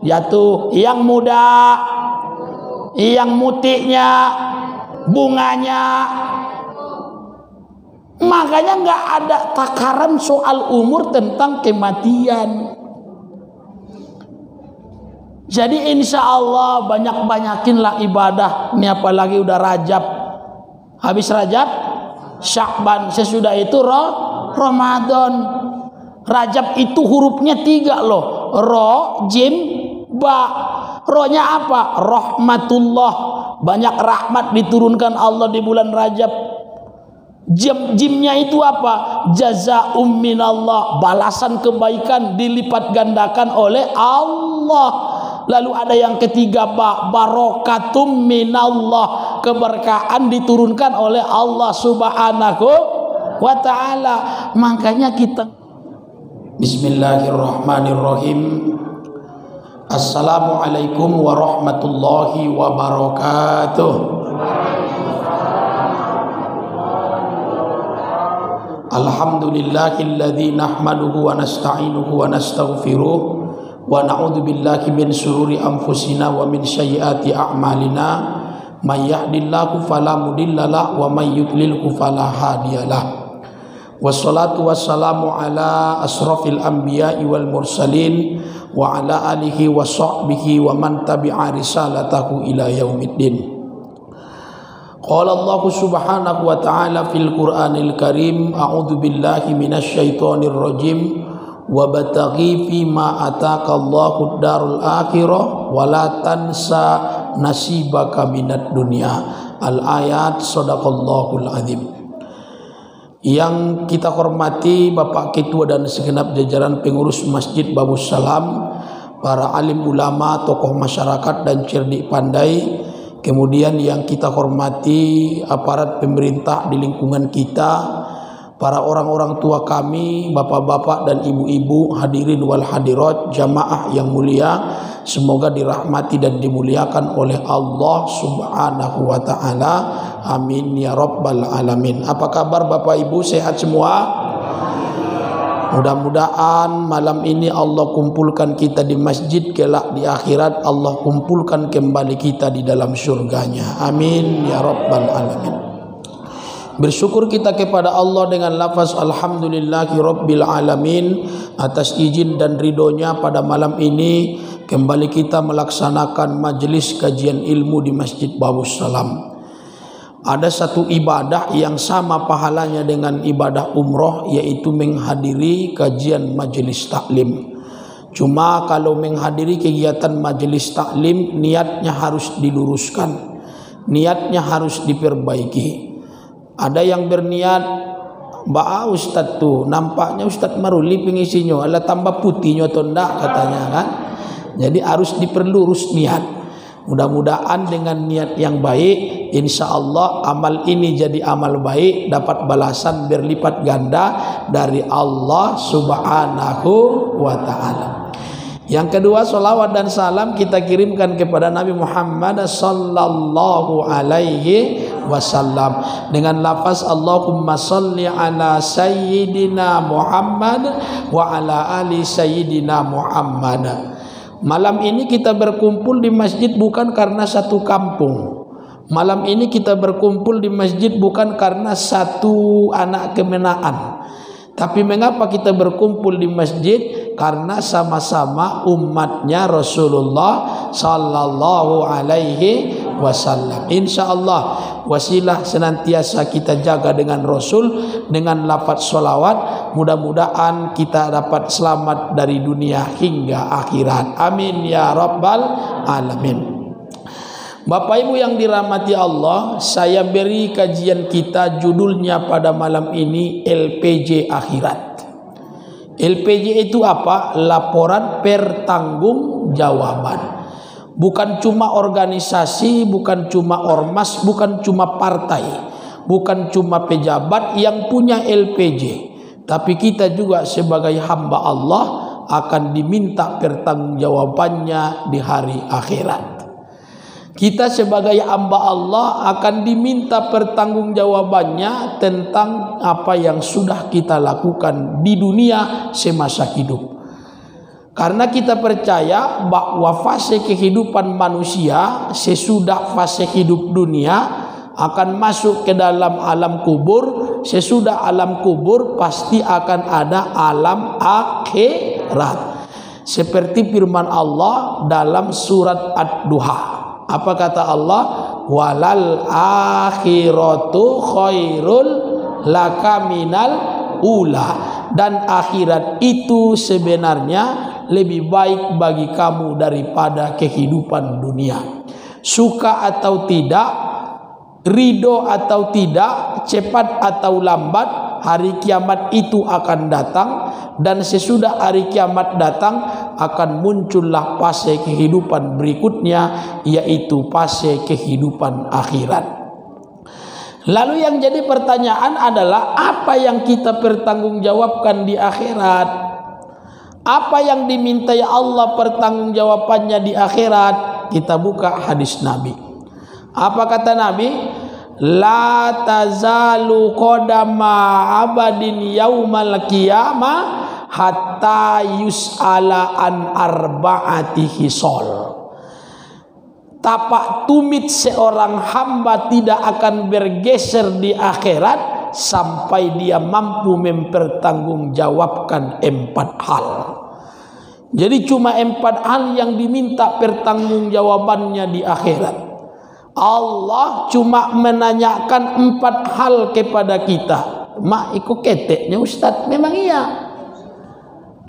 jatuh. Yang muda, yang mutiknya, bunganya. Makanya nggak ada takaran soal umur tentang kematian. Jadi insya Allah banyakinlah ibadah. Ini apalagi udah Rajab. Habis Rajab, Syakban. Sesudah itu Ramadan. Rajab itu hurufnya 3 loh. Ro, jim, ba. Rohnya apa? Rahmatullah. Banyak rahmat diturunkan Allah di bulan Rajab. Jimnya itu apa? Jazaa'um minallah. Balasan kebaikan dilipat gandakan oleh Allah. Lalu ada yang ketiga, barokatum minallah. Keberkahan diturunkan oleh Allah subhanahu wa ta'ala. Makanya kita Bismillahirrahmanirrahim. Assalamualaikum warahmatullahi wabarakatuh. Alhamdulillahilladzi nahmaduhu wa nasta'inuhu wa nastaghfiruh wa na'udzu billahi min shururi anfusina wa min sayyiati a'malina. May yahdihillahu fala mudhillalah wa may yudlilhu fala hadiyalah. Wassalatu wassalamu ala asrafil anbiya'i wal mursalin wa ala alihi wa sahbihi wa man tabi'a risalatahu ila yaumiddin. Qala Allah subhanahu wa ta'ala fil Qur'anil Karim, a'udzu billahi minasy syaithanir rajim, wa bataghi fi ma ataka Allahu darul akhirah wa la tansa nasibaka minad dunya. Al-ayat. Shadaqallahul azim. Yang kita hormati Bapak Ketua dan segenap jajaran pengurus Masjid Babus Salam, para alim ulama, tokoh masyarakat dan cerdik pandai. Kemudian yang kita hormati aparat pemerintah di lingkungan kita, para orang-orang tua kami, bapak-bapak dan ibu-ibu, hadirin wal hadirat, jamaah yang mulia, semoga dirahmati dan dimuliakan oleh Allah subhanahu wa ta'ala. Amin ya rabbal alamin. Apa kabar Bapak Ibu, sehat semua? Mudah-mudahan malam ini Allah kumpulkan kita di masjid, kelak di akhirat Allah kumpulkan kembali kita di dalam surganya. Amin ya rabbal alamin. Bersyukur kita kepada Allah dengan lafaz alhamdulillahi rabbil alamin atas izin dan ridhonya pada malam ini kembali kita melaksanakan majelis kajian ilmu di Masjid Babus Salam. Ada satu ibadah yang sama pahalanya dengan ibadah umroh, yaitu menghadiri kajian majelis taklim. Cuma kalau menghadiri kegiatan majelis taklim, niatnya harus diluruskan, niatnya harus diperbaiki. Ada yang berniat, Ustadz tuh nampaknya Ustadz Maruli pengisinya, ala tambah putihnya atau enggak katanya kan. Jadi harus diperlurus niat. Mudah-mudahan dengan niat yang baik, insya Allah amal ini jadi amal baik, dapat balasan berlipat ganda dari Allah subhanahu wa ta'ala. Yang kedua, salawat dan salam kita kirimkan kepada Nabi Muhammad sallallahu alaihi wasallam dengan lafaz Allahumma salli ala sayyidina Muhammad wa ala ali sayyidina Muhammad. Malam ini kita berkumpul di masjid bukan karena satu kampung. Malam ini kita berkumpul di masjid bukan karena satu anak kemenaan. Tapi mengapa kita berkumpul di masjid? Karena sama-sama umatnya Rasulullah sallallahu alaihi wasallam. Insyaallah wasilah senantiasa kita jaga dengan Rasul, dengan lafaz sholawat. Mudah-mudahan kita dapat selamat dari dunia hingga akhirat. Amin ya rabbal alamin. Bapak Ibu yang dirahmati Allah, saya beri kajian kita judulnya pada malam ini LPJ akhirat. LPJ itu apa? Laporan pertanggungjawaban. Bukan cuma organisasi, bukan cuma ormas, bukan cuma partai, bukan cuma pejabat yang punya LPJ. Tapi kita juga sebagai hamba Allah akan diminta pertanggungjawabannya di hari akhirat. Kita sebagai hamba Allah akan diminta pertanggungjawabannya tentang apa yang sudah kita lakukan di dunia semasa hidup. Karena kita percaya bahwa fase kehidupan manusia sesudah fase hidup dunia akan masuk ke dalam alam kubur. Sesudah alam kubur pasti akan ada alam akhirat. Seperti firman Allah dalam surat Ad-Duha. Apa kata Allah? Walal akhiratu khairul laka minal ula. Dan akhirat itu sebenarnya lebih baik bagi kamu daripada kehidupan dunia. Suka atau tidak, ridho atau tidak, cepat atau lambat, hari kiamat itu akan datang. Dan sesudah hari kiamat datang akan muncullah fase kehidupan berikutnya, yaitu fase kehidupan akhirat. Lalu yang jadi pertanyaan adalah apa yang kita pertanggungjawabkan di akhirat? Apa yang dimintai Allah pertanggungjawabannya di akhirat? Kita buka hadis Nabi. Apa kata Nabi? La tazalu qadama abadin yaumal qiyamah hatta yus'ala an arba'ati hisol. Tapak tumit seorang hamba tidak akan bergeser di akhirat sampai dia mampu mempertanggungjawabkan 4 hal. Jadi cuma 4 hal yang diminta pertanggungjawabannya di akhirat. Allah cuma menanyakan 4 hal kepada kita. Mak ikut keteknya Ustaz, memang iya.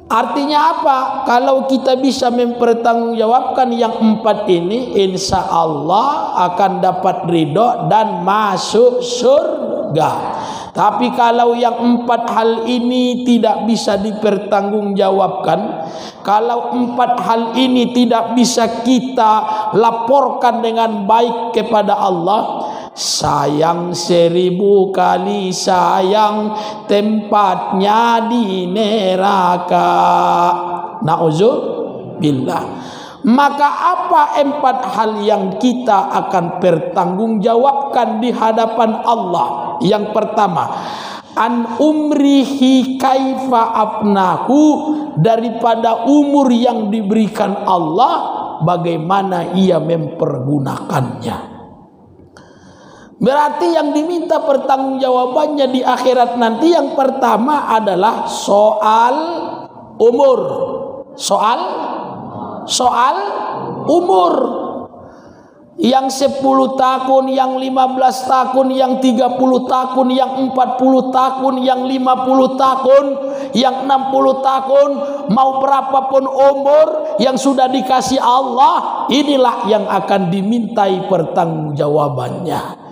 Artinya apa? Kalau kita bisa mempertanggungjawabkan yang 4 ini, insya Allah akan dapat ridho dan masuk surga. Tapi kalau yang 4 hal ini tidak bisa dipertanggungjawabkan, kalau 4 hal ini tidak bisa kita laporkan dengan baik kepada Allah, sayang 1000 kali sayang tempatnya di neraka. Nauzubillah. Maka apa 4 hal yang kita akan pertanggungjawabkan di hadapan Allah? Yang pertama, an umrihi kaifa afnahu, daripada umur yang diberikan Allah, bagaimana ia mempergunakannya. Berarti yang diminta pertanggungjawabannya di akhirat nanti yang pertama adalah soal umur. Soal umur. Yang 10 tahun, yang 15 tahun, yang 30 tahun, yang 40 tahun, yang 50 tahun, yang 60 tahun, mau berapapun umur yang sudah dikasih Allah, inilah yang akan dimintai pertanggungjawabannya.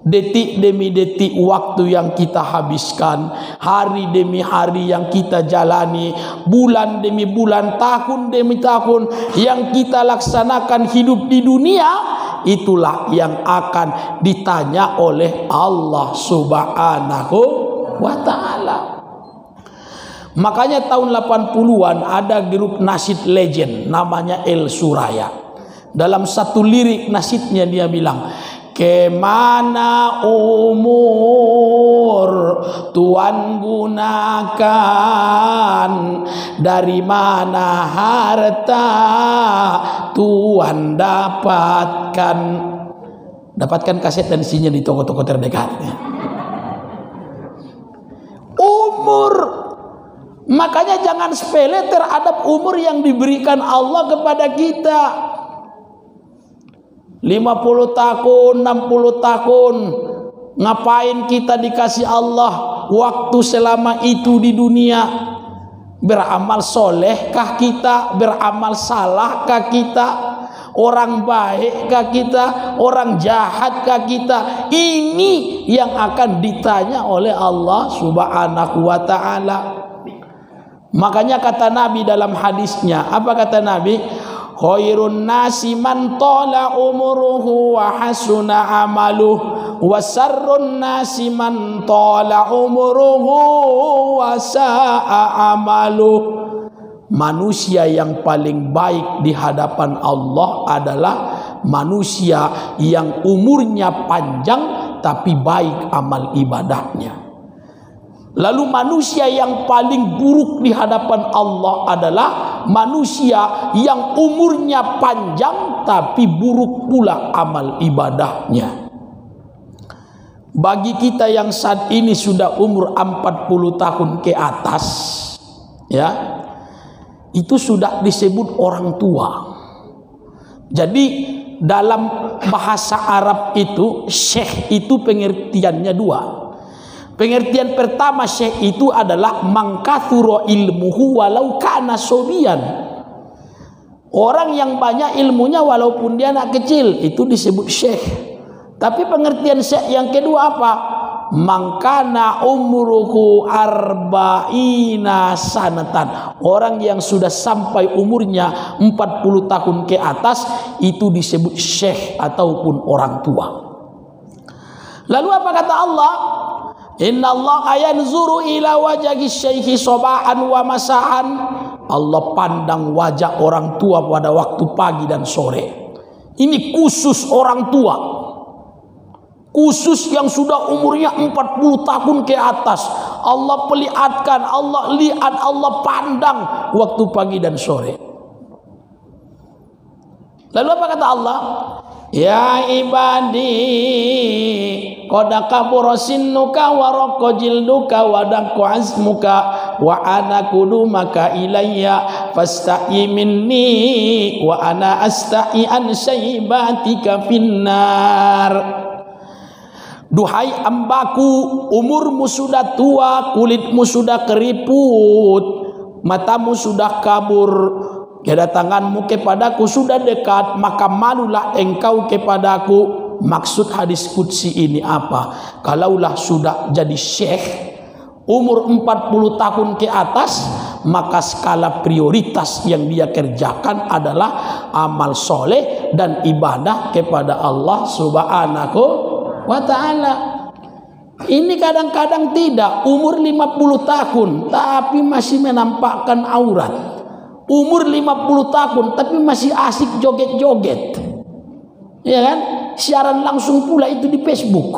Detik demi detik waktu yang kita habiskan, hari demi hari yang kita jalani, bulan demi bulan, tahun demi tahun yang kita laksanakan hidup di dunia, itulah yang akan ditanya oleh Allah Subhanahu wa ta'ala. Makanya tahun 80-an ada grup nasyid legend namanya El Suraya. Dalam satu lirik nasyidnya dia bilang, kemana umur Tuhan gunakan, dari mana harta Tuhan dapatkan. Dapatkan kaset dan isinya di toko-toko terdekat. Umur. Makanya jangan sepele terhadap umur yang diberikan Allah kepada kita. 50 tahun, 60 tahun, ngapain kita dikasih Allah waktu selama itu di dunia? Beramal solehkah kita? Beramal salahkah kita? Orang baikkah kita? Orang jahatkah kita? Ini yang akan ditanya oleh Allah Subhanahu wa ta'ala. Makanya kata Nabi dalam hadisnya, apa kata Nabi? Khairun nasi man tala umuruhu wa hasuna amaluhu, wa sarrun nasi man tala umuruhu wa sa'a amaluhu. Manusia yang paling baik di hadapan Allah adalah manusia yang umurnya panjang tapi baik amal ibadahnya. Lalu manusia yang paling buruk di hadapan Allah adalah manusia yang umurnya panjang tapi buruk pula amal ibadahnya. Bagi kita yang saat ini sudah umur 40 tahun ke atas, ya, itu sudah disebut orang tua. Jadi dalam bahasa Arab itu syekh itu pengertiannya dua. Pengertian pertama syekh itu adalah mangkathura ilmuhu walau kana sobian. Orang yang banyak ilmunya walaupun dia anak kecil, itu disebut syekh. Tapi pengertian syekh yang kedua apa? Mangkana umruhu arba'ina sanatan. Orang yang sudah sampai umurnya 40 tahun ke atas, itu disebut syekh ataupun orang tua. Lalu apa kata Allah? Inna Allah yanzuru ila wajhi syekhi sabahan wa masaan. Allah pandang wajah orang tua pada waktu pagi dan sore. Ini khusus orang tua, khusus yang sudah umurnya 40 tahun ke atas. Allah perlihatkan, Allah lihat, Allah pandang waktu pagi dan sore. Lalu apa kata Allah? Ya ibadi qad kabura sinnuka wa raqqa jilduka wa daqqa azmuka wa ana qudumaka ilayya fasta'i minni wa ana asta'i an syaibatika finnar. Duhai hambaku, umurmu sudah tua, kulitmu sudah keriput, matamu sudah kabur, kedatanganmu kepadaku sudah dekat, maka malulah engkau kepadaku. Maksud hadis qudsi ini apa? Kalaulah sudah jadi syekh umur 40 tahun ke atas, maka skala prioritas yang dia kerjakan adalah amal soleh dan ibadah kepada Allah Subhanahu wa ta'ala. Ini kadang-kadang tidak, umur 50 tahun tapi masih menampakkan aurat. Umur 50 tahun tapi masih asik joget-joget, ya kan? Siaran langsung pula itu di Facebook.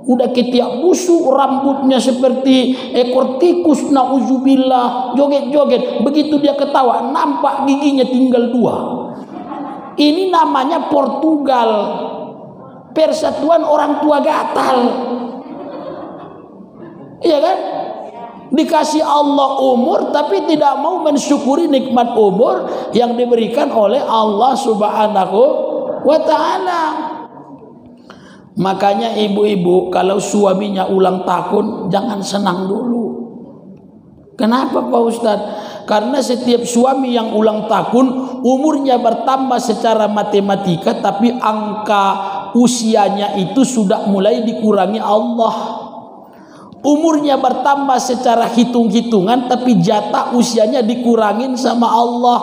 Udah ketiak busuk, rambutnya seperti ekor tikus, nauzubillah, joget-joget. Begitu dia ketawa, nampak giginya tinggal 2. Ini namanya Portugal, Persatuan Orang Tua Gatal, iya kan? Dikasih Allah umur tapi tidak mau mensyukuri nikmat umur yang diberikan oleh Allah Subhanahu wa ta'ala. Makanya ibu-ibu kalau suaminya ulang tahun jangan senang dulu. Kenapa Pak Ustadz? Karena setiap suami yang ulang tahun umurnya bertambah secara matematika, tapi angka usianya itu sudah mulai dikurangi Allah. Umurnya bertambah secara hitung-hitungan, tapi jatah usianya dikurangin sama Allah.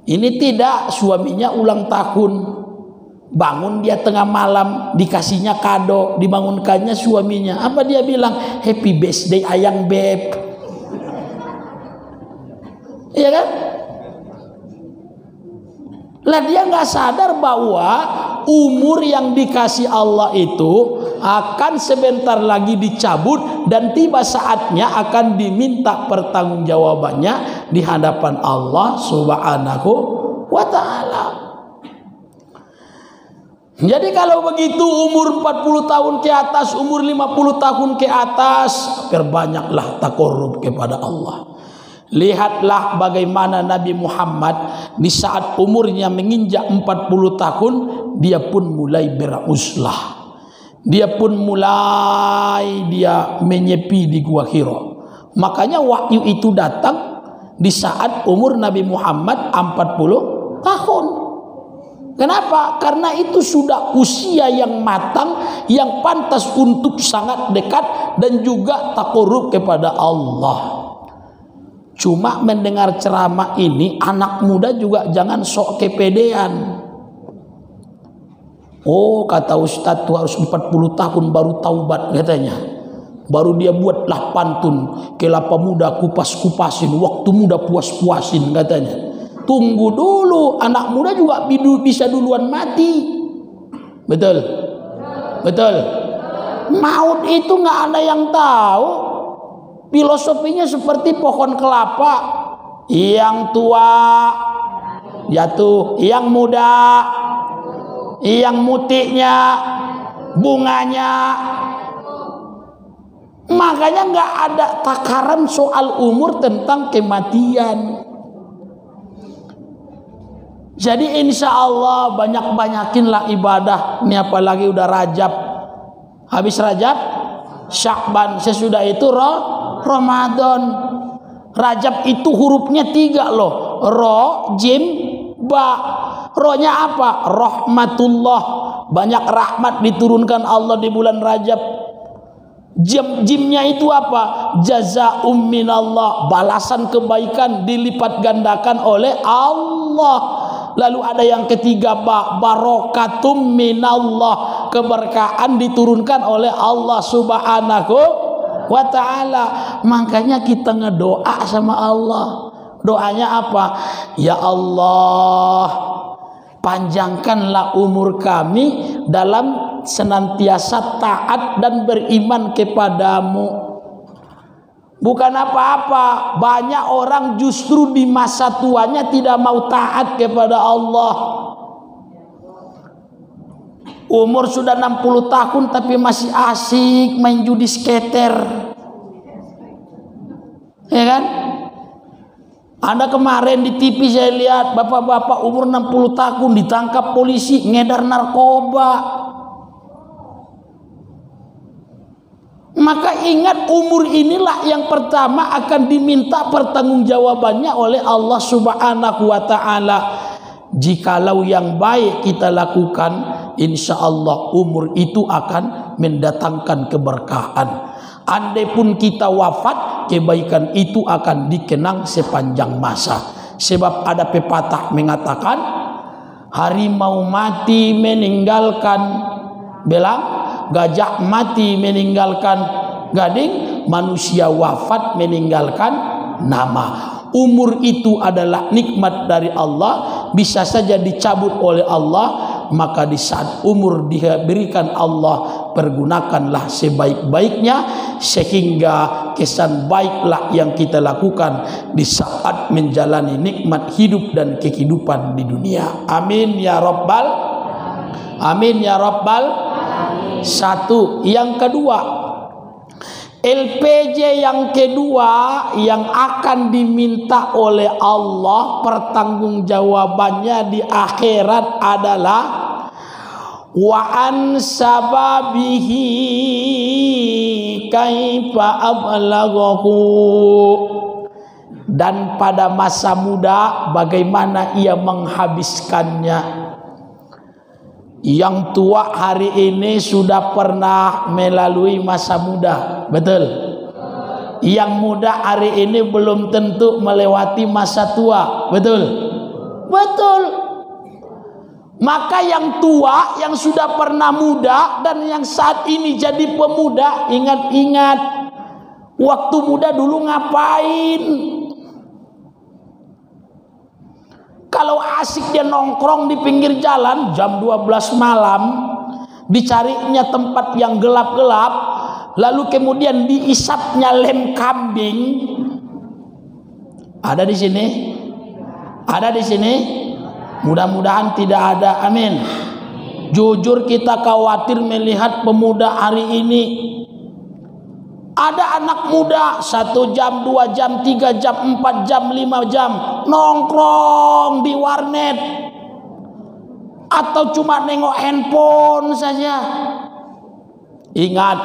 Ini tidak, suaminya ulang tahun, bangun dia tengah malam, dikasihnya kado, dibangunkannya suaminya. Apa dia bilang? Happy birthday ayang beb. Iya kan? Lah dia nggak sadar bahwa umur yang dikasih Allah itu akan sebentar lagi dicabut dan tiba saatnya akan diminta pertanggungjawabannya di hadapan Allah Subhanahu wa ta'ala. Jadi kalau begitu umur 40 tahun ke atas, umur 50 tahun ke atas, perbanyaklah takarrub kepada Allah. Lihatlah bagaimana Nabi Muhammad di saat umurnya menginjak 40 tahun, dia pun mulai beruzlah. Dia pun mulai menyepi di Gua Hira. Makanya wahyu itu datang di saat umur Nabi Muhammad 40 tahun. Kenapa? Karena itu sudah usia yang matang, yang pantas untuk sangat dekat dan juga takarrub kepada Allah. Cuma mendengar ceramah ini, anak muda juga jangan sok kepedean. Oh, kata Ustadz tuh harus 40 tahun baru taubat katanya. Baru dia buatlah pantun, kelapa muda kupas-kupasin, waktu muda puas-puasin katanya. Tunggu dulu, anak muda juga bisa duluan mati. Betul? Betul? Maut itu nggak ada yang tahu. Filosofinya seperti pohon kelapa. yang tua jatuh, yang muda, yang mutiknya, bunganya. Makanya nggak ada takaran soal umur tentang kematian. Jadi insya Allah banyak-banyakinlah ibadah. Ini apalagi udah Rajab. Habis Rajab, Syakban, sesudah itu Ramadan. Rajab itu hurufnya 3 loh. Ro, jim, ba. Rohnya apa? Rahmatullah. Banyak rahmat diturunkan Allah di bulan Rajab. Jimnya itu apa? Jazaa'um minallah. Balasan kebaikan dilipat gandakan oleh Allah. Lalu ada yang ketiga, barokatum minallah. Keberkahan diturunkan oleh Allah subhanahu wa ta'ala. Makanya kita ngedoa sama Allah. Doanya apa? Ya Allah, panjangkanlah umur kami dalam senantiasa taat dan beriman kepadamu. Bukan apa-apa, banyak orang justru di masa tuanya tidak mau taat kepada Allah. Umur sudah 60 tahun tapi masih asik main judi skater. Ya kan? Ada kemarin di TV saya lihat bapak-bapak umur 60 tahun ditangkap polisi ngedar narkoba. Maka ingat, umur inilah yang pertama akan diminta pertanggungjawabannya oleh Allah subhanahu wa ta'ala. Jikalau yang baik kita lakukan, insya Allah umur itu akan mendatangkan keberkahan. Andai pun kita wafat, kebaikan itu akan dikenang sepanjang masa. Sebab ada pepatah mengatakan, harimau mati meninggalkan belang, gajah mati meninggalkan gading, manusia wafat meninggalkan nama. Umur itu adalah nikmat dari Allah, bisa saja dicabut oleh Allah. Maka di saat umur diberikan Allah, pergunakanlah sebaik-baiknya, sehingga kesan baiklah yang kita lakukan di saat menjalani nikmat hidup dan kehidupan di dunia. Amin ya rabbal, amin ya rabbal. Satu. Yang kedua, LPJ yang kedua yang akan diminta oleh Allah pertanggungjawabannya di akhirat adalah wa an sababihi kaifa ablaghahu, dan pada masa muda bagaimana ia menghabiskannya. Yang tua hari ini sudah pernah melalui masa muda, betul? Yang muda hari ini belum tentu melewati masa tua, betul? Betul. Maka yang tua, yang sudah pernah muda dan yang saat ini jadi pemuda, ingat-ingat waktu muda dulu ngapain? Kalau asik dia nongkrong di pinggir jalan jam 12 malam, dicarinya tempat yang gelap-gelap, lalu kemudian diisapnya lem kambing. Ada di sini? Ada di sini? Mudah-mudahan tidak ada. Amin. Jujur kita khawatir melihat pemuda hari ini. Ada anak muda 1 jam, 2 jam, 3 jam, 4 jam, 5 jam nongkrong di warnet atau cuma nengok handphone saja. Ingat,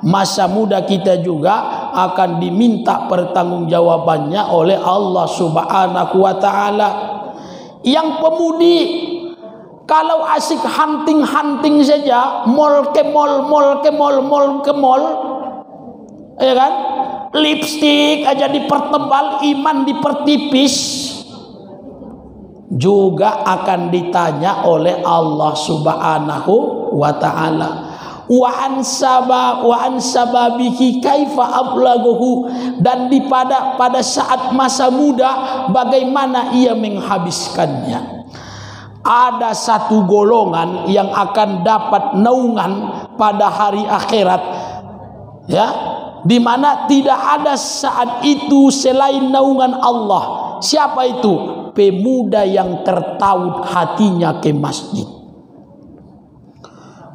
masa muda kita juga akan diminta pertanggungjawabannya oleh Allah subhanahu wa ta'ala. Yang pemudi, kalau asik hunting-hunting saja, mall ke mall, mall ke mall, mall ke mall, ya kan? Lipstik aja dipertebal, iman dipertipis, juga akan ditanya oleh Allah subhanahu wa ta'ala. Wa an sababihi kaifa ablaghahu, dan pada saat masa muda bagaimana ia menghabiskannya. Ada satu golongan yang akan dapat naungan pada hari akhirat, ya, di mana tidak ada saat itu selain naungan Allah, Siapa itu? Pemuda yang tertaut hatinya ke masjid.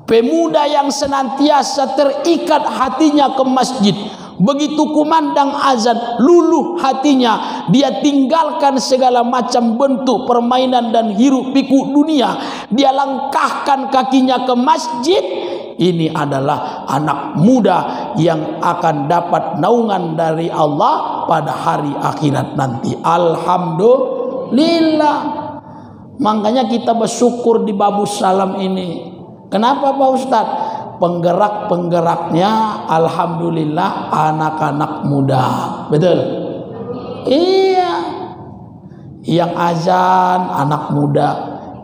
Pemuda yang senantiasa terikat hatinya ke masjid. Begitu kumandang azan, luluh hatinya. Dia tinggalkan segala macam bentuk permainan dan hiruk pikuk dunia. Dia langkahkan kakinya ke masjid. Ini adalah anak muda yang akan dapat naungan dari Allah pada hari akhirat nanti. Alhamdulillah. Makanya kita bersyukur di Babus Salam ini. Kenapa Pak Ustadz? Penggerak-penggeraknya alhamdulillah anak-anak muda. Betul? Iya. Yang azan anak muda,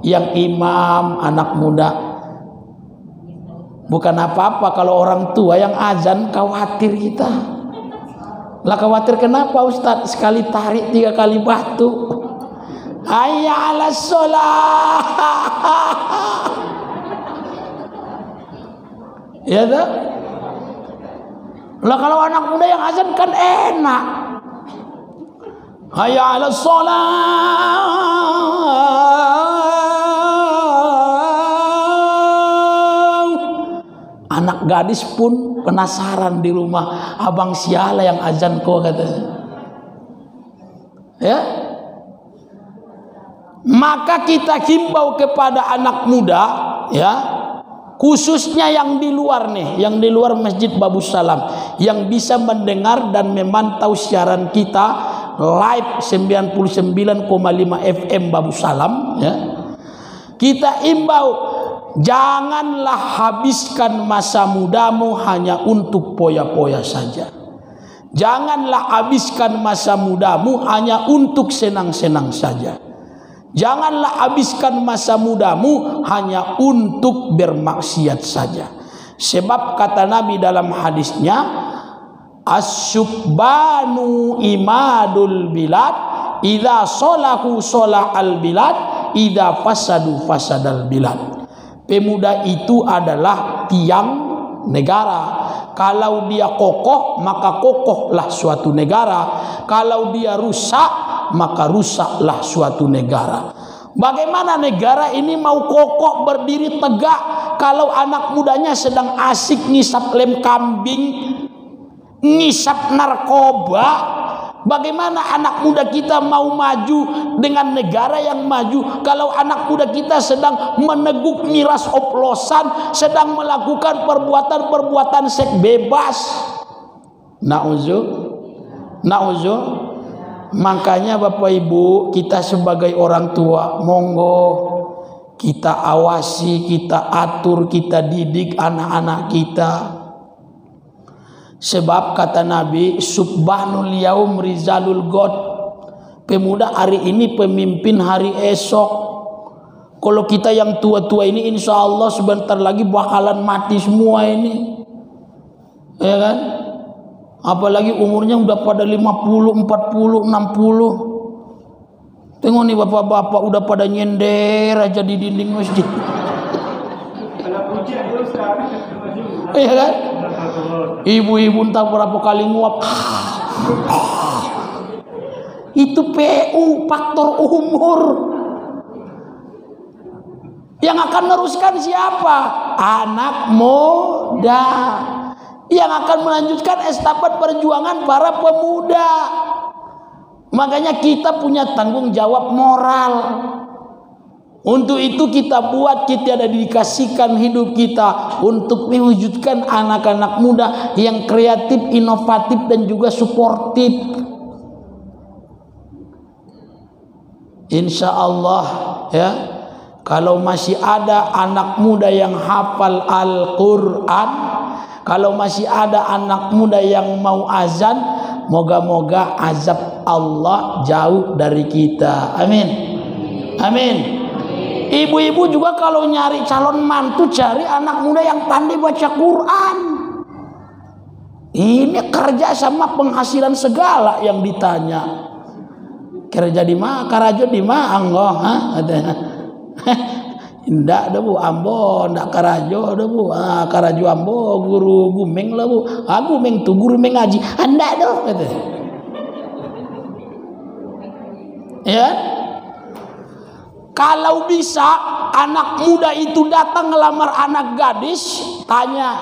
yang imam anak muda. Bukan apa-apa kalau orang tua yang azan khawatir kita. Lah khawatir kenapa Ustadz? Sekali tarik 3 kali batu. Hayya 'alas shalah. Ya tak? Lah kalau anak muda yang azan kan enak. Hayya 'alas shalah. Anak gadis pun penasaran di rumah, abang siala yang azan kok katanya. Ya? Maka kita himbau kepada anak muda, ya, khususnya yang di luar nih, yang di luar Masjid Babus Salam, yang bisa mendengar dan memantau siaran kita live 99,5 FM Babus Salam, ya. Kita imbau, janganlah habiskan masa mudamu hanya untuk poya-poya saja. Janganlah habiskan masa mudamu hanya untuk senang-senang saja. Janganlah habiskan masa mudamu hanya untuk bermaksiat saja. Sebab kata Nabi dalam hadisnya, As-syukbanu imadul bilad, idza solahu solahal bilad, idza fasadu fasadal bilad. Pemuda itu adalah tiang negara. Kalau dia kokoh, maka kokohlah suatu negara. Kalau dia rusak, maka rusaklah suatu negara. Bagaimana negara ini mau kokoh berdiri tegak kalau anak mudanya sedang asik ngisap lem kambing, ngisap narkoba? Bagaimana anak muda kita mau maju dengan negara yang maju kalau anak muda kita sedang meneguk miras oplosan, sedang melakukan perbuatan-perbuatan seks bebas? Nauzu. Makanya Bapak Ibu, kita sebagai orang tua, monggo kita awasi, kita atur, kita didik anak-anak kita. Sebab kata Nabi, subhanul yaum rizalul god. Pemuda hari ini pemimpin hari esok. Kalau kita yang tua-tua ini insya Allah sebentar lagi bakalan mati semua ini, ya kan? Apalagi umurnya udah pada 50, 40, 60. Tengok nih bapak-bapak udah pada nyender aja di dinding masjid. Iya kan? Ibu-ibu entah berapa kali nguap. Itu PU, faktor umur. Yang akan meneruskan siapa? Anak muda. Yang akan melanjutkan estafet perjuangan para pemuda. Makanya kita punya tanggung jawab moral. Untuk itu kita buat, kita ada dikasihkan hidup kita untuk mewujudkan anak-anak muda yang kreatif, inovatif dan juga suportif. Insya Allah, ya, kalau masih ada anak muda yang hafal Al-Quran, kalau masih ada anak muda yang mau azan, moga-moga azab Allah jauh dari kita. Amin. Amin. Ibu-ibu juga kalau nyari calon mantu, cari anak muda yang pandai baca Quran. Ini kerja sama penghasilan segala yang ditanya. Kerja di mana? Karajo di mana? Anggo, Indak dah bu, ambo, ndak karajo dah bu. Karajo ambo, guru gumeng lah bu. Gumeng tu guru mengaji. Anda dah, kata. Ya. Kalau bisa anak muda itu datang ngelamar anak gadis, tanya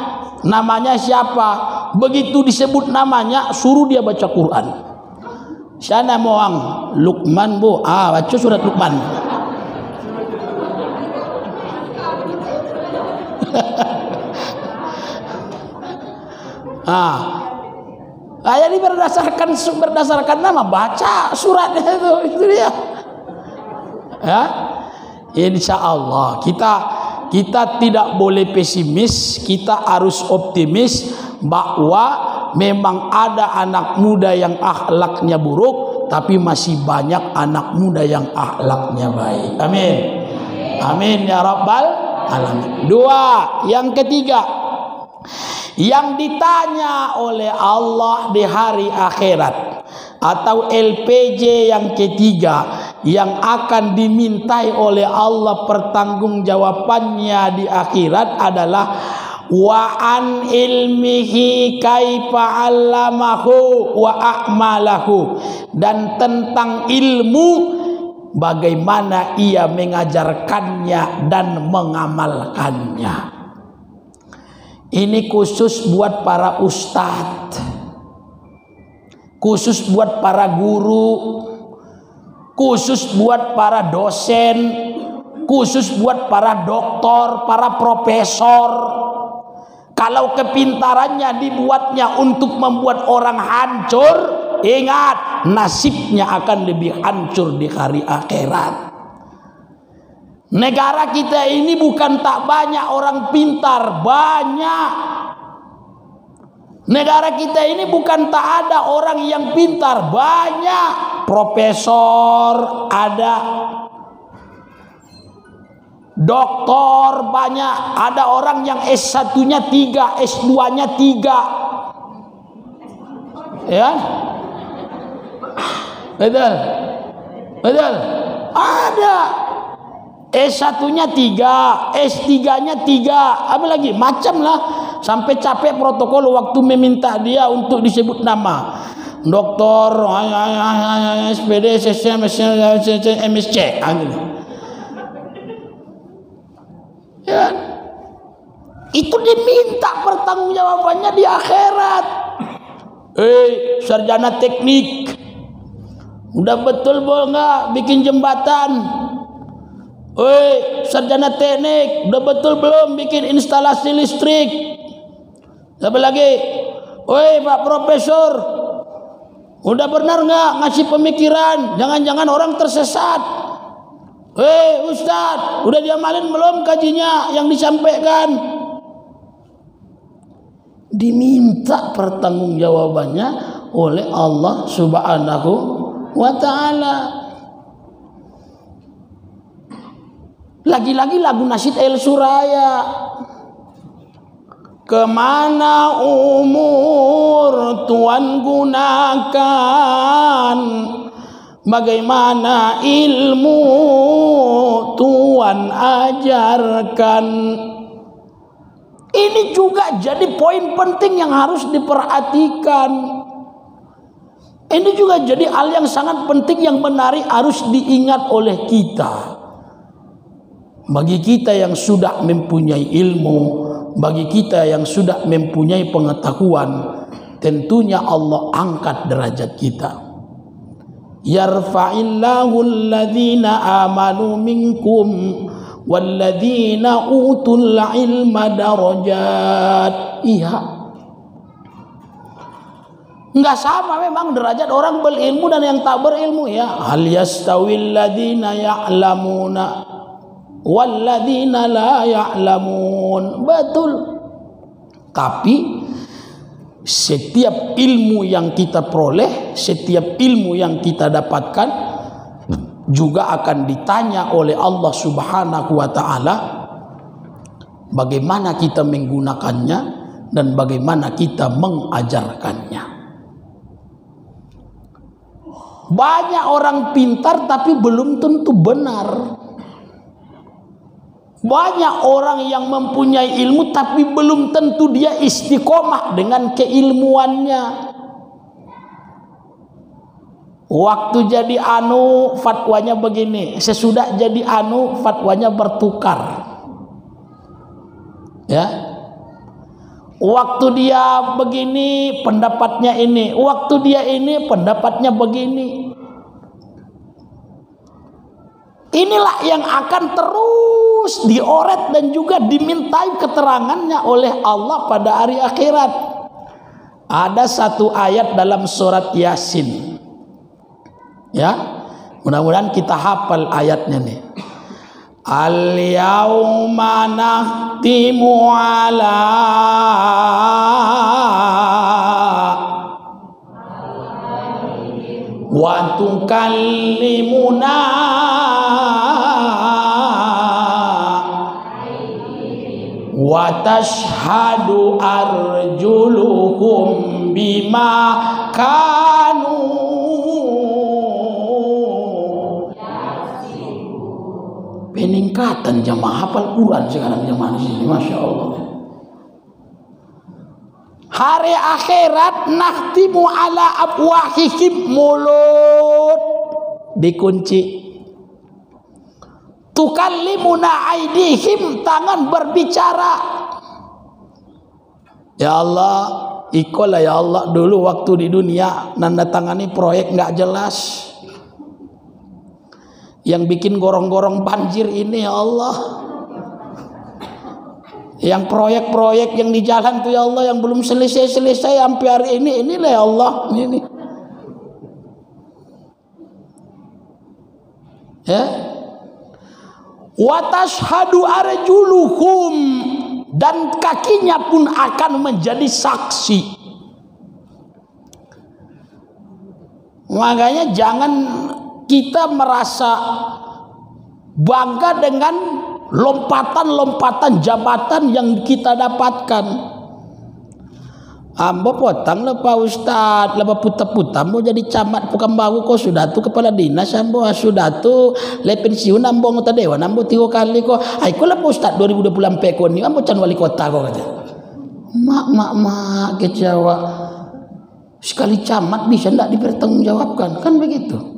namanya siapa. Begitu disebut namanya, suruh dia baca Quran. Sana moang Luqman bu, baca surat Luqman. Jadi berdasarkan nama baca suratnya itu dia. Ya, insya Allah kita tidak boleh pesimis, kita harus optimis bahwa memang ada anak muda yang akhlaknya buruk, tapi masih banyak anak muda yang akhlaknya baik. Amin, amin ya rabbal alamin. Dua, yang ketiga, yang ditanya oleh Allah di hari akhirat, atau LPJ yang ketiga, yang akan dimintai oleh Allah pertanggungjawabannya di akhirat adalah wa an ilmihi kaifa 'allamahu wa a'malahu, dan tentang ilmu bagaimana ia mengajarkannya dan mengamalkannya. Ini khusus buat para ustadz, khusus buat para guru, khusus buat para dosen, khusus buat para doktor, para profesor. Kalau kepintarannya dibuatnya untuk membuat orang hancur, ingat nasibnya akan lebih hancur di hari akhirat. Negara kita ini bukan tak banyak orang pintar, banyak. Negara kita ini bukan tak ada orang yang pintar, banyak. Profesor ada, doktor banyak, ada orang yang S1-nya 3, S2-nya 3. Ya. Betul. Betul. Ada. S1-nya 3, S3-nya 3, apa lagi? Macam lah. Sampai capek protokol waktu meminta dia untuk disebut nama. Doktor, SPD, MSC. Ya. Itu diminta pertanggungjawabannya di akhirat. Sarjana teknik, udah betul nggak bikin jembatan? Sarjana teknik, udah betul belum bikin instalasi listrik? Apa lagi? Pak Profesor, udah benar nggak ngasih pemikiran? Jangan-jangan orang tersesat. Ustadz, udah diamalin belum kajinya yang disampaikan? Diminta pertanggungjawabannya oleh Allah Subhanahu wa ta'ala. Lagi-lagi lagu nasyid El Suraya. Kemana umur Tuhan gunakan, bagaimana ilmu Tuhan ajarkan. Ini juga jadi poin penting yang harus diperhatikan. Ini juga jadi hal yang sangat penting yang menarik harus diingat oleh kita. Bagi kita yang sudah mempunyai ilmu, bagi kita yang sudah mempunyai pengetahuan, tentunya Allah angkat derajat kita. Yarfa'illahu alladhina amanu minkum walladzina utul ilma darajat. Iya, enggak sama memang derajat orang berilmu dan yang tak berilmu, ya. Hal yastawil ladzina ya'lamuna walladzina la ya'lamun. Betul. Tapi setiap ilmu yang kita peroleh, setiap ilmu yang kita dapatkan juga akan ditanya oleh Allah Subhanahu wa ta'ala bagaimana kita menggunakannya dan bagaimana kita mengajarkannya. Banyak orang pintar tapi belum tentu benar. Banyak orang yang mempunyai ilmu tapi belum tentu dia istiqomah dengan keilmuannya. Waktu jadi anu fatwanya begini, sesudah jadi anu fatwanya bertukar. Ya. Waktu dia begini pendapatnya ini, waktu dia ini pendapatnya begini. Inilah yang akan terus dioret dan juga dimintai keterangannya oleh Allah pada hari akhirat. Ada satu ayat dalam surat Yasin. Ya, mudah-mudahan kita hafal ayatnya nih. Al-yawma nakhtimu ala wa tukallimuna wa tashhadu arjuluhum bima kanu. Peningkatan jamaah hafal Quran sekarang jamaah di sini, masya Allah. Hari akhirat nakhtimu ala afwahihim, mulut dikunci. Tukallimuna aidihim, tangan berbicara. Ya Allah, ikolah ya Allah, dulu waktu di dunia nanda tangani proyek nggak jelas. Yang bikin gorong-gorong banjir ini ya Allah. Yang proyek-proyek yang di jalan tuh ya Allah, yang belum selesai-selesai sampai hari ini, inilah ya Allah. Ini. Ya. Wa tashhadu arjuluhum, dan kakinya pun akan menjadi saksi. Makanya jangan kita merasa bangga dengan lompatan-lompatan jabatan yang kita dapatkan. Ambo potang lah Pak Ustadz, lah putar-putar mau jadi camat Pekanbaru kok sudah tuh kepala dinas ambo, sudah tuh le pensiun ambo anggota dewan ambo 3 kali kok. Ai kok lah Pak Ustadz 2020 pekon ni ambo can wali kota kok kata. Mak kecewa. Sekali camat bisa ndak dipertanggungjawabkan, kan begitu.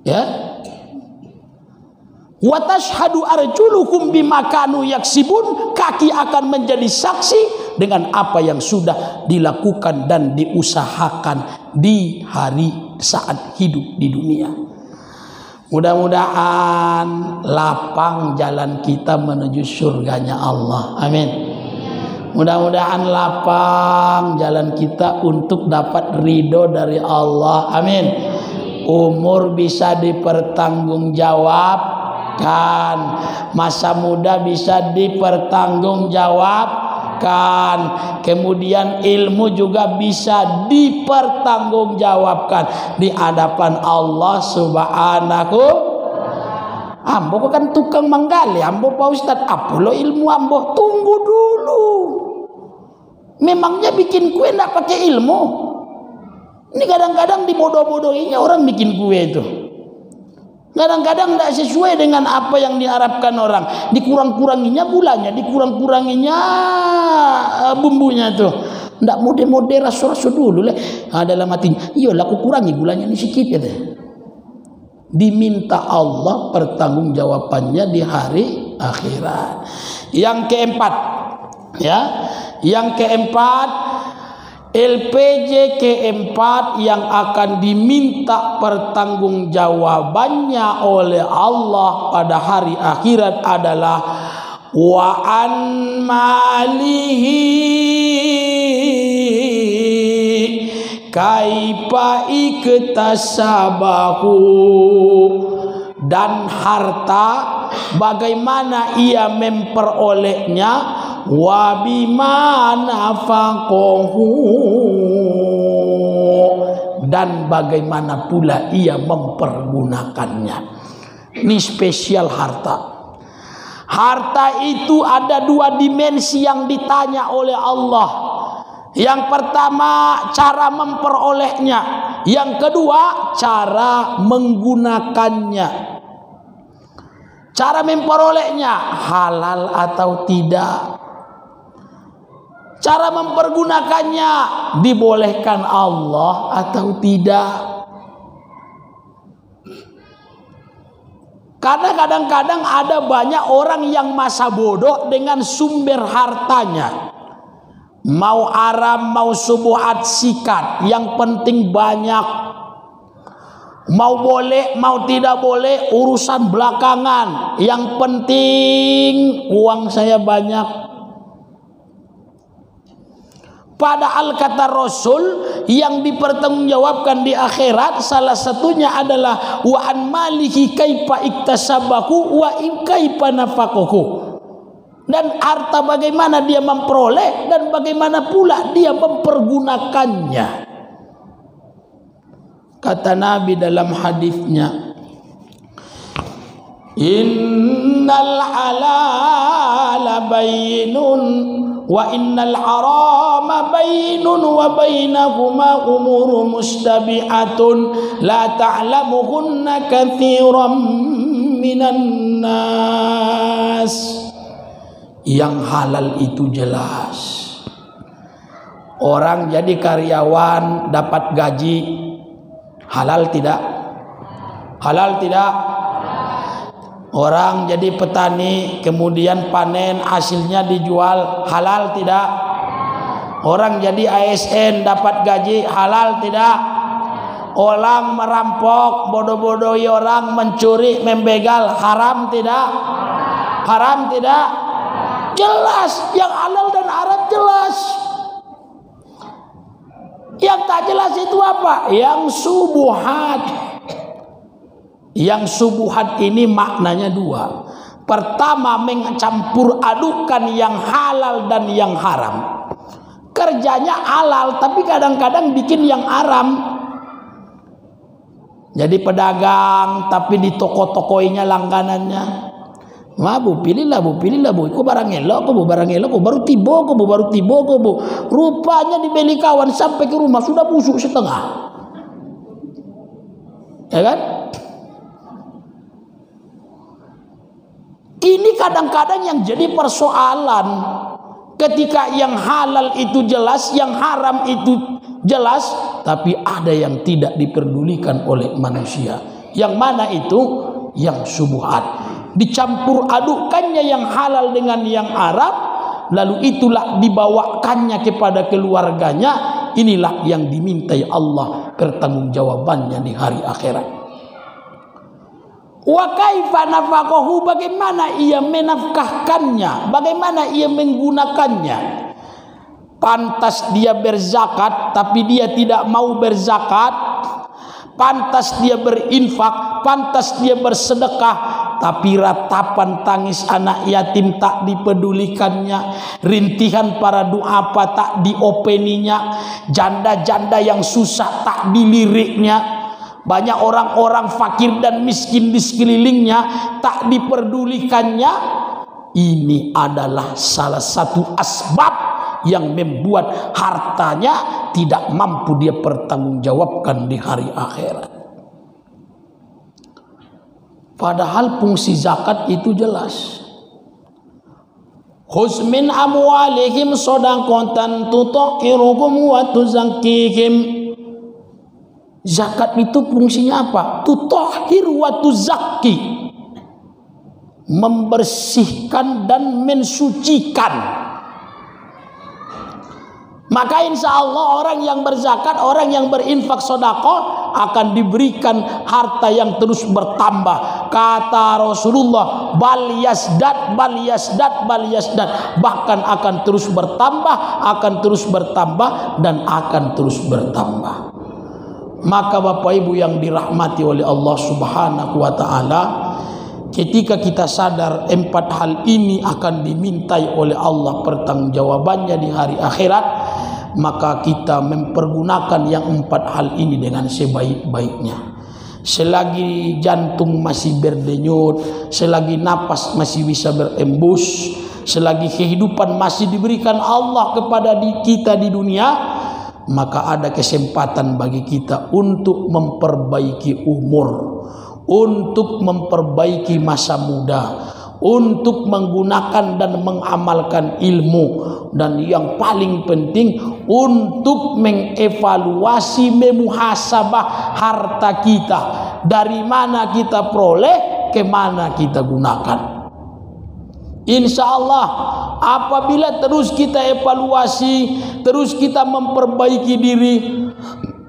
Ya, wa tashhadu arjuluhum bima kanu yaksibun, kaki akan menjadi saksi dengan apa yang sudah dilakukan dan diusahakan di hari saat hidup di dunia. Mudah-mudahan lapang jalan kita menuju surganya Allah. Amin. Mudah-mudahan lapang jalan kita untuk dapat ridho dari Allah. Amin. Umur bisa dipertanggungjawabkan, masa muda bisa dipertanggungjawabkan, kemudian ilmu juga bisa dipertanggungjawabkan di hadapan Allah Subhanahu. Ambo kan tukang menggali, ambo Pak Ustadz, apa lo ilmu ambo? Tunggu dulu. Memangnya bikin kue ndak pakai ilmu? Ini kadang-kadang dibodoh-bodohinya orang bikin kue itu. Kadang-kadang tidak sesuai dengan apa yang diharapkan orang. Dikurang-kuranginya gulanya, dikurang-kuranginya bumbunya tuh. Tidak mode-mode rasa-rasa dulu lah. Dalam hatinya, iya lah aku kurangi gulanya ini sedikit ya deh. Diminta Allah pertanggungjawabannya di hari akhirat. Yang keempat, ya, yang keempat, LPJ keempat yang akan diminta pertanggungjawabannya oleh Allah pada hari akhirat adalah wa an malihi kaifa iktasabahu, dan harta bagaimana ia memperolehnya, wa bima nafaqahu, dan bagaimana pula ia mempergunakannya. Ini spesial harta. Harta itu ada 2 dimensi yang ditanya oleh Allah. Yang pertama cara memperolehnya, yang kedua cara menggunakannya. Cara memperolehnya halal atau tidak, Cara mempergunakannya dibolehkan Allah atau tidak? Karena kadang-kadang ada banyak orang yang masa bodoh dengan sumber hartanya. Mau aram, mau subuhat, sikat. Yang penting banyak. Mau boleh, mau tidak boleh, urusan belakangan. Yang penting uang saya banyak. Padahal kata Rasul yang dipertanggungjawabkan di akhirat salah satunya adalah wa an malihi kaifa iktasabahu wa in kaifa nafaqahu. Dan harta bagaimana dia memperoleh dan bagaimana pula dia mempergunakannya. Kata Nabi dalam hadisnya, innal halala bayyinun wa innal harama bainun wa bainahuma umurun mustabihatun la ta'lamuhunna katsiran minan nas. Yang halal itu jelas. Orang jadi karyawan dapat gaji halal tidak? Halal tidak? Orang jadi petani kemudian panen hasilnya dijual halal tidak? Orang jadi ASN dapat gaji halal tidak? Orang merampok, bodoh-bodohi orang, mencuri, membegal haram tidak? Haram tidak? Jelas, yang halal dan haram jelas. Yang tak jelas itu apa? Yang subuhat. Yang subuhat ini maknanya dua. Pertama, mencampur adukan yang halal dan yang haram. Kerjanya halal tapi kadang-kadang bikin yang haram. Jadi pedagang tapi di toko-tokoinya langganannya. Ma bu pilihlah bu, Kau barang elok, kau barang elok, kau baru tiba, kau. Rupanya dibeli kawan sampai ke rumah sudah busuk setengah. Ya kan? Ini kadang-kadang yang jadi persoalan. Ketika yang halal itu jelas, yang haram itu jelas, tapi ada yang tidak diperdulikan oleh manusia. Yang mana itu? Yang subuhat. Dicampur adukannya yang halal dengan yang haram, lalu itulah dibawakannya kepada keluarganya. Inilah yang dimintai Allah pertanggungjawabannya di hari akhirat. Wa kaifa nafaqahu, bagaimana ia menafkahkannya, bagaimana ia menggunakannya. Pantas dia berzakat tapi dia tidak mau berzakat. Pantas dia berinfak, pantas dia bersedekah, tapi ratapan tangis anak yatim tak dipedulikannya, rintihan para duafa tak diopeninya, janda-janda yang susah tak diliriknya, banyak orang-orang fakir dan miskin di sekelilingnya tak diperdulikannya. Ini adalah salah satu asbab yang membuat hartanya tidak mampu dia pertanggungjawabkan di hari akhirat. Padahal fungsi zakat itu jelas. Khuz min amwalihim shadaqatan tutahhiruhum wa tuzakkihim. Zakat itu fungsinya apa? Tutahhir wa tuzakki. Membersihkan dan mensucikan. Maka insya Allah orang yang berzakat, orang yang berinfak sedekah akan diberikan harta yang terus bertambah. Kata Rasulullah, bal yasdad, bahkan akan terus bertambah, dan akan terus bertambah. Maka Bapak Ibu yang dirahmati oleh Allah Subhanahu wa taala, ketika kita sadar empat hal ini akan dimintai oleh Allah pertanggungjawabannya di hari akhirat, maka kita mempergunakan yang empat hal ini dengan sebaik-baiknya. Selagi jantung masih berdenyut, selagi napas masih bisa berembus, selagi kehidupan masih diberikan Allah kepada kita di dunia, maka ada kesempatan bagi kita untuk memperbaiki umur, untuk memperbaiki masa muda, untuk menggunakan dan mengamalkan ilmu, dan yang paling penting untuk mengevaluasi, memuhasabah harta kita, dari mana kita peroleh, ke mana kita gunakan. Insya Allah apabila terus kita evaluasi, terus kita memperbaiki diri,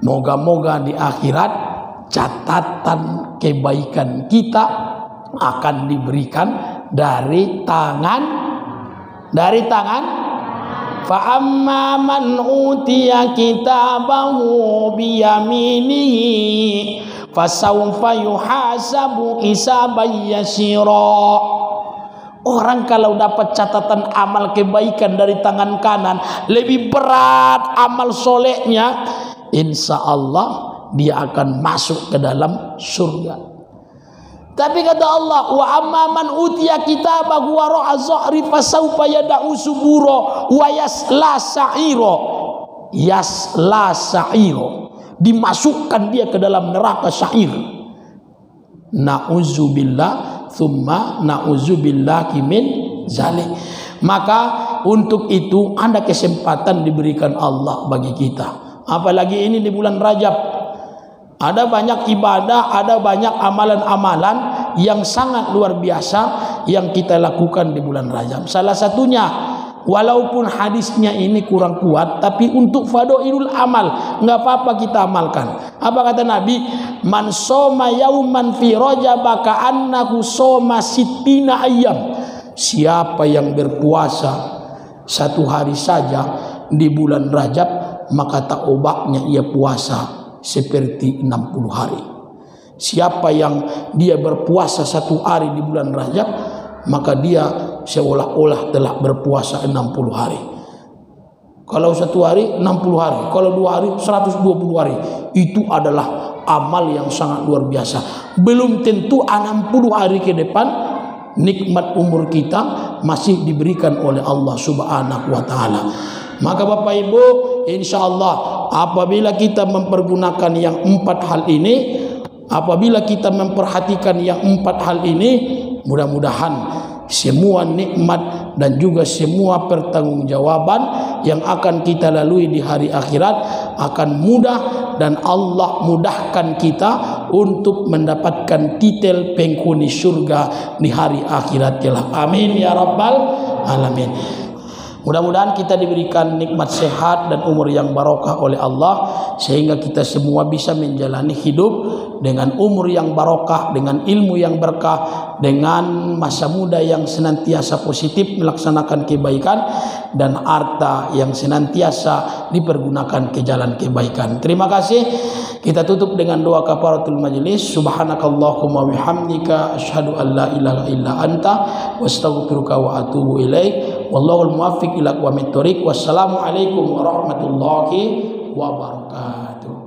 moga-moga di akhirat catatan kebaikan kita akan diberikan dari tangan fa amma man utiya kitabahu biyaminihi fasawfa yuhasabu hisaban yasira. Orang kalau dapat catatan amal kebaikan dari tangan kanan, lebih berat amal solehnya, insya Allah dia akan masuk ke dalam surga. Tapi kata Allah, wa amman utiya kitabahu wara'a zahri fasawfa yad'u subura wa yasla sa'ira. Dimasukkan dia ke dalam neraka sa'ir. Na'udzubillah thumma na'udzubillahi min zalik. Maka untuk itu ada kesempatan diberikan Allah bagi kita. Apalagi ini di bulan Rajab. Ada banyak ibadah, ada banyak amalan-amalan yang sangat luar biasa yang kita lakukan di bulan Rajab. Salah satunya, walaupun hadisnya ini kurang kuat, tapi untuk fadailul amal, nggak apa-apa kita amalkan. Apa kata Nabi? Man soma yauman fi Rajab ka'annahu soma sittina ayyam. Siapa yang berpuasa satu hari saja di bulan Rajab, maka tak obatnya ia puasa seperti 60 hari. Siapa yang dia berpuasa satu hari di bulan Rajab, maka dia seolah-olah telah berpuasa 60 hari. Kalau satu hari 60 hari, kalau 2 hari 120 hari. Itu adalah amal yang sangat luar biasa. Belum tentu 60 hari ke depan nikmat umur kita masih diberikan oleh Allah Subhanahu wa taala. Maka Bapak Ibu, insyaallah apabila kita mempergunakan yang 4 hal ini, apabila kita memperhatikan yang 4 hal ini, mudah-mudahan semua nikmat dan juga semua pertanggungjawaban yang akan kita lalui di hari akhirat akan mudah, dan Allah mudahkan kita untuk mendapatkan titel penghuni surga di hari akhirat kelak. Amin ya rabbal alamin. Mudah-mudahan kita diberikan nikmat sehat dan umur yang barokah oleh Allah, sehingga kita semua bisa menjalani hidup dengan umur yang barokah, dengan ilmu yang berkah, dengan masa muda yang senantiasa positif melaksanakan kebaikan, dan harta yang senantiasa dipergunakan ke jalan kebaikan. Terima kasih. Kita tutup dengan doa kafaratul majlis. Subhanakallahumma bihamdika asyhadu an la ilaha illa anta wastaghfiruka wa atubu ilaik. Wallahul muwaffiq ila aqwamit thoriq. Wassalamualaikum warahmatullahi wabarakatuh.